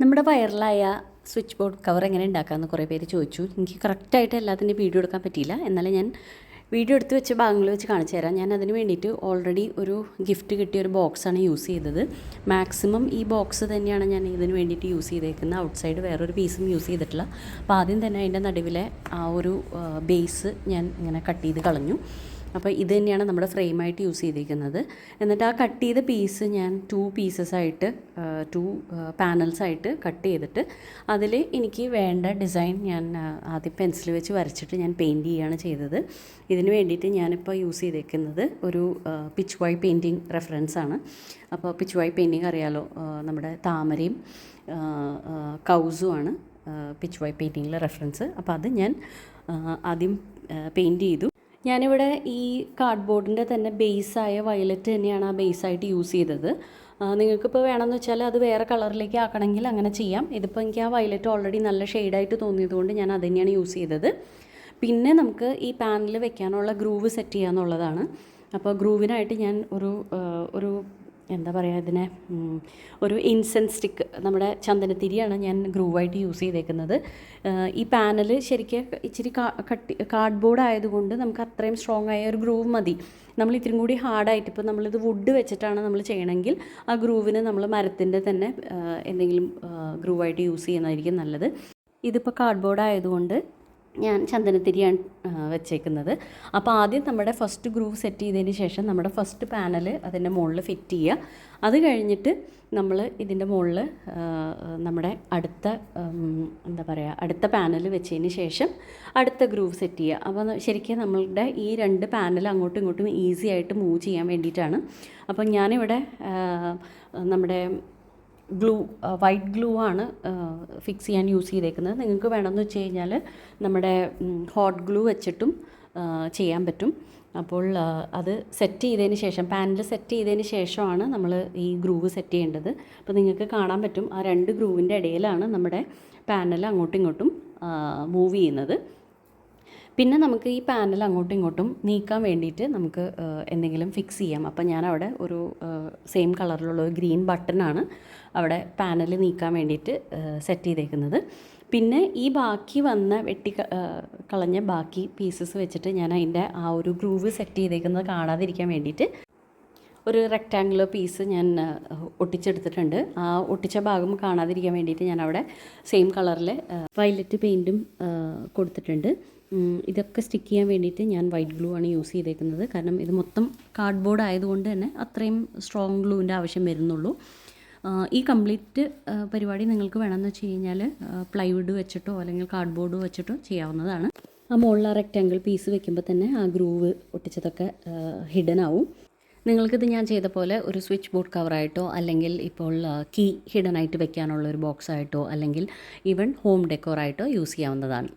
നമ്മുടെ വൈറലായ switch board cover എങ്ങനെ ഉണ്ടാക്കാമെന്ന് കുറേ പേര് ചോദിച്ചു. എനിക്ക് കറക്റ്റായിട്ട് എല്ലാത്തിൻ്റെ വീഡിയോ എടുക്കാൻ പറ്റിയില്ല. എന്നാലും ഞാൻ വീഡിയോ എടുത്ത് വെച്ച ഭാഗങ്ങൾ വെച്ച് കാണിച്ചു തരാം. ഞാൻ അതിന് വേണ്ടിയിട്ട് ഓൾറെഡി ഒരു ഗിഫ്റ്റ് കിട്ടിയ ഒരു ബോക്സാണ് യൂസ് ചെയ്തത്. മാക്സിമം ഈ ബോക്സ് തന്നെയാണ് ഞാൻ ഇതിന് വേണ്ടിയിട്ട് യൂസ് ചെയ്തേക്കുന്നത്. ഔട്ട്സൈഡ് വേറൊരു പീസും യൂസ് ചെയ്തിട്ടില്ല. അപ്പോൾ ആദ്യം തന്നെ അതിൻ്റെ നടുവിലെ ആ ഒരു ബേസ് ഞാൻ ഇങ്ങനെ കട്ട് ചെയ്ത് കളഞ്ഞു. അപ്പോൾ ഇത് തന്നെയാണ് നമ്മുടെ ഫ്രെയിമായിട്ട് യൂസ് ചെയ്തിരിക്കുന്നത്. എന്നിട്ട് ആ കട്ട് ചെയ്ത പീസ് ഞാൻ 2 പീസസായിട്ട് 2 പാനൽസായിട്ട് കട്ട് ചെയ്തിട്ട് അതിൽ എനിക്ക് വേണ്ട ഡിസൈൻ ഞാൻ ആദ്യം പെൻസിൽ വെച്ച് വരച്ചിട്ട് ഞാൻ പെയിൻറ്റ് ചെയ്യുകയാണ് ചെയ്തത്. ഇതിന് വേണ്ടിയിട്ട് ഞാനിപ്പോൾ യൂസ് ചെയ്തേക്കുന്നത് ഒരു പിച്ച് വൈ പെയിൻറ്റിങ് റെഫറൻസാണ്. അപ്പോൾ പിച്ച് വൈ പെയിൻറ്റിങ് അറിയാലോ, നമ്മുടെ താമരയും കൗസുമാണ് പിച്ച് വൈ പെയിൻറ്റിങ്ങിലെ റെഫറൻസ്. അപ്പോൾ അത് ഞാൻ ആദ്യം പെയിൻറ്റ് ചെയ്തു. ഞാനിവിടെ ഈ കാർഡ്ബോർഡിൻ്റെ തന്നെ ബേസായ വയലറ്റ് തന്നെയാണ് ആ ബേസായിട്ട് യൂസ് ചെയ്തത്. നിങ്ങൾക്കിപ്പോൾ വേണമെന്ന് വെച്ചാൽ അത് വേറെ കളറിലേക്ക് ആക്കണമെങ്കിൽ അങ്ങനെ ചെയ്യാം. ഇതിപ്പോൾ എനിക്ക് ആ വയലറ്റ് ഓൾറെഡി നല്ല ഷെയ്ഡായിട്ട് തോന്നിയതുകൊണ്ട് ഞാൻ അത് തന്നെയാണ് യൂസ് ചെയ്തത്. പിന്നെ നമുക്ക് ഈ പാനിൽ വെക്കാനുള്ള ഗ്രൂവ് സെറ്റ് ചെയ്യാന്നുള്ളതാണ്. അപ്പോൾ ഗ്രൂവിനായിട്ട് ഞാൻ ഒരു എന്താ പറയുക, ഇതിനെ ഒരു ഇൻസെൻസ് സ്റ്റിക്ക്, നമ്മുടെ ചന്ദനത്തിരിയാണ് ഞാൻ ഗ്രൂവായിട്ട് യൂസ് ചെയ്തേക്കുന്നത്. ഈ പാനൽ ശരിക്കും ഇച്ചിരി കാർഡ്ബോർഡ് ആയതുകൊണ്ട് നമുക്ക് അത്രയും സ്ട്രോങ് ആയ ഒരു ഗ്രൂവ് മതി. നമ്മൾ ഇത്തിരി കൂടി ഹാർഡായിട്ട്, ഇപ്പോൾ നമ്മളിത് വുഡ് വെച്ചിട്ടാണ് നമ്മൾ ചെയ്യണമെങ്കിൽ ആ ഗ്രൂവിന് നമ്മൾ മരത്തിൻ്റെ തന്നെ എന്തെങ്കിലും ഗ്രൂവായിട്ട് യൂസ് ചെയ്യുന്നതായിരിക്കും നല്ലത്. ഇതിപ്പോൾ കാർഡ്ബോർഡ് ആയതുകൊണ്ട് ഞാൻ ചന്ദനത്തിരിയാണ് വെച്ചേക്കുന്നത്. അപ്പോൾ ആദ്യം നമ്മുടെ ഫസ്റ്റ് ഗ്രൂവ് സെറ്റ് ചെയ്തതിന് ശേഷം നമ്മുടെ ഫസ്റ്റ് പാനൽ അതിൻ്റെ മുകളിൽ ഫിറ്റ് ചെയ്യുക. അത് കഴിഞ്ഞിട്ട് നമ്മൾ ഇതിൻ്റെ മുകളിൽ നമ്മുടെ അടുത്ത പാനൽ വെച്ചതിന് ശേഷം അടുത്ത ഗ്രൂവ് സെറ്റ് ചെയ്യുക. അപ്പോൾ ശരിക്കും നമ്മളുടെ ഈ 2 പാനൽ അങ്ങോട്ടും ഇങ്ങോട്ടും ഈസി ആയിട്ട് മൂവ് ചെയ്യാൻ വേണ്ടിയിട്ടാണ്. അപ്പോൾ ഞാനിവിടെ നമ്മുടെ വൈറ്റ് ഗ്ലൂ ആണ് ഫിക്സ് ചെയ്യാൻ യൂസ് ചെയ്തേക്കുന്നത്. നിങ്ങൾക്ക് വേണമെന്ന് വെച്ച് കഴിഞ്ഞാൽ നമ്മുടെ ഹോട്ട് ഗ്ലൂ വെച്ചിട്ടും ചെയ്യാൻ പറ്റും. അപ്പോൾ അത് സെറ്റ് ചെയ്തതിന് ശേഷം, പാനൽ സെറ്റ് ചെയ്തതിന് ശേഷമാണ് നമ്മൾ ഈ ഗ്രൂവ് സെറ്റ് ചെയ്യേണ്ടത്. അപ്പോൾ നിങ്ങൾക്ക് കാണാൻ പറ്റും ആ 2 ഗ്രൂവിൻ്റെ ഇടയിലാണ് നമ്മുടെ പാനൽ അങ്ങോട്ടും ഇങ്ങോട്ടും മൂവ് ചെയ്യുന്നത്. പിന്നെ നമുക്ക് ഈ പാനൽ അങ്ങോട്ടും ഇങ്ങോട്ടും നീക്കാൻ വേണ്ടിയിട്ട് നമുക്ക് എന്തെങ്കിലും ഫിക്സ് ചെയ്യാം. അപ്പോൾ ഞാനവിടെ ഒരു സെയിം കളറിലുള്ള ഒരു ഗ്രീൻ ബട്ടണാണ് അവിടെ പാനൽ നീക്കാൻ വേണ്ടിയിട്ട് സെറ്റ് ചെയ്തേക്കുന്നത്. പിന്നെ ഈ ബാക്കി വന്ന കളഞ്ഞ ബാക്കി പീസസ് വെച്ചിട്ട് ഞാൻ അതിൻ്റെ ആ ഒരു ഗ്രൂവ് സെറ്റ് ചെയ്തേക്കുന്നത് കാണാതിരിക്കാൻ വേണ്ടിയിട്ട് ഒരു റെക്റ്റാങ്കുലർ പീസ് ഞാൻ ഒട്ടിച്ചെടുത്തിട്ടുണ്ട്. ആ ഒട്ടിച്ച ഭാഗം കാണാതിരിക്കാൻ വേണ്ടിയിട്ട് ഞാൻ അവിടെ സെയിം കളറിൽ വയലറ്റ് പെയിൻറ്റും കൊടുത്തിട്ടുണ്ട്. ഇതൊക്കെ സ്റ്റിക്ക് ചെയ്യാൻ വേണ്ടിയിട്ട് ഞാൻ വൈറ്റ് ഗ്ലൂ ആണ് യൂസ് ചെയ്തേക്കുന്നത്. കാരണം ഇത് മൊത്തം കാർഡ്ബോർഡ് ആയതുകൊണ്ട് തന്നെ അത്രയും സ്ട്രോങ് ഗ്ലൂവിൻ്റെ ആവശ്യം വരുന്നുള്ളൂ. ഈ കംപ്ലീറ്റ് പരിപാടി നിങ്ങൾക്ക് വേണമെന്ന് വെച്ച് കഴിഞ്ഞാൽ പ്ലൈവുഡ് വെച്ചിട്ടോ അല്ലെങ്കിൽ കാർഡ്ബോർഡ് വെച്ചിട്ടോ ചെയ്യാവുന്നതാണ്. ആ മുകളിൽ ആ റെക്റ്റാങ്കിൾ പീസ് വെക്കുമ്പോൾ തന്നെ ആ ഗ്രൂവ് ഒട്ടിച്ചതൊക്കെ ഹിഡൻ ആവും. നിങ്ങൾക്കിത് ഞാൻ ചെയ്ത പോലെ ഒരു സ്വിച്ച് ബോർഡ് കവറായിട്ടോ അല്ലെങ്കിൽ ഇപ്പോൾ കീ ഹിഡൻ ആയിട്ട് വെക്കാനുള്ള ഒരു ബോക്സായിട്ടോ അല്ലെങ്കിൽ ഈവൻ ഹോം ഡെക്കോറായിട്ടോ യൂസ് ചെയ്യാവുന്നതാണ്.